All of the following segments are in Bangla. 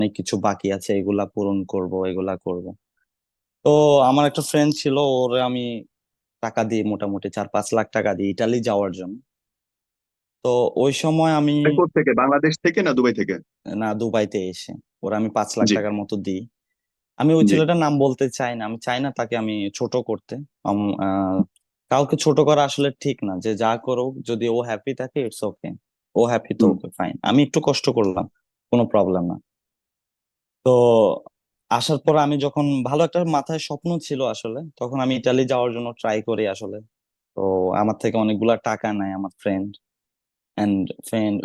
অনেক কিছু বাকি আছে, এগুলা পূরণ করব, এগুলা করব। তো আমার একটা ফ্রেন্ড ছিল, ওরে আমি টাকা দিই, মোটামুটি 4-5 লাখ টাকা দিই ইটালি যাওয়ার জন্য। তো ওই সময় আমি, থেকে বাংলাদেশ থেকে না দুবাই থেকে? না, দুবাইতে এসে ওরা আমি 5 লাখ জি। টাকার মতো দিই। আমি ওই জি। ছেলেটার নাম বলতে চাই না, আমি চাই না তাকে আমি ছোট করতে। কাউকে ছোট করা আসলে ঠিক না, যে যা করুক যদি ও হ্যাপি থাকে ইটস ওকে। ও হ্যাপি তো হুম। ওকে, ফাইন, আমি একটু কষ্ট করলাম, কোনো প্রবলেম না। তো আসার পর আমি যখন, ভালো একটা মাথায় স্বপ্ন ছিল আসলে, তখন আমি ইতালি যাওয়ার জন্য ট্রাই করি আসলে। তো আমার থেকে অনেকগুলা টাকা নেয় আমার ফ্রেন্ড এন্ড ফ্রেন্ড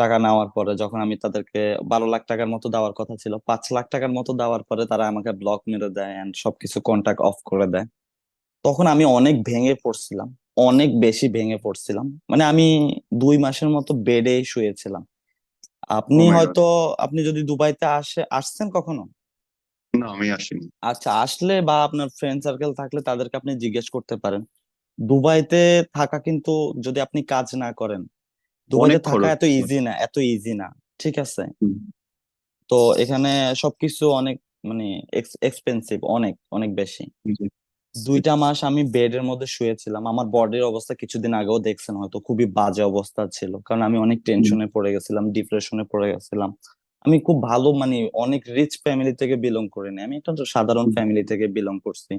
টাকা নেওয়ার পরে যখন আমি তাদেরকে 12 লাখ টাকার মতো দেওয়ার কথা ছিল, 5 লাখ টাকার মতো দেওয়ার পরে তারা আমাকে ব্লক মেরে দেয় এন্ড সবকিছু কন্টাক্ট অফ করে দেয়। তখন আমি অনেক ভেঙে পড়ছিলাম, অনেক বেশি ভেঙে পড়ছিলাম। মানে আমি 2 মাসের মতো বেডে শুয়েছিলাম। ও আপনি মাই গড। হয়তো, আপনি যদি দুবাইতে আসছেন কখনো, না, আমি আসিনি। আচ্ছা, আসলে বা আপনার ফ্রেন্ড সার্কেল থাকলে তাদেরকে আপনি জিজ্ঞেস করতে পারেন। দুবাইতে থাকা কিন্তু, যদি আপনি কাজ না করেন, দুবাইতে অনেক থাকা খরচ। এত ইজি না, এত ইজি না। ঠিক আছে। হুম। তো এখানে সবকিছু অনেক, মানে এক্সপেন্সিভ, অনেক অনেক বেশি। জি। 2টা মাস আমি বেডের মধ্যে শুয়েছিলাম। আমার বডির অবস্থা কিছুদিন আগেও দেখছেন হয়তো, খুবই বাজে অবস্থা ছিল, কারণ আমি অনেক হুম। টেনশনে পড়ে গেছিলাম, ডিপ্রেশনে পড়ে গেছিলাম। আমি খুব ভালো, মানে অনেক রিচ ফ্যামিলি থেকে বিলং করিনি, আমি একটা তো সাধারণ হুম। ফ্যামিলি থেকে বিলং করছি।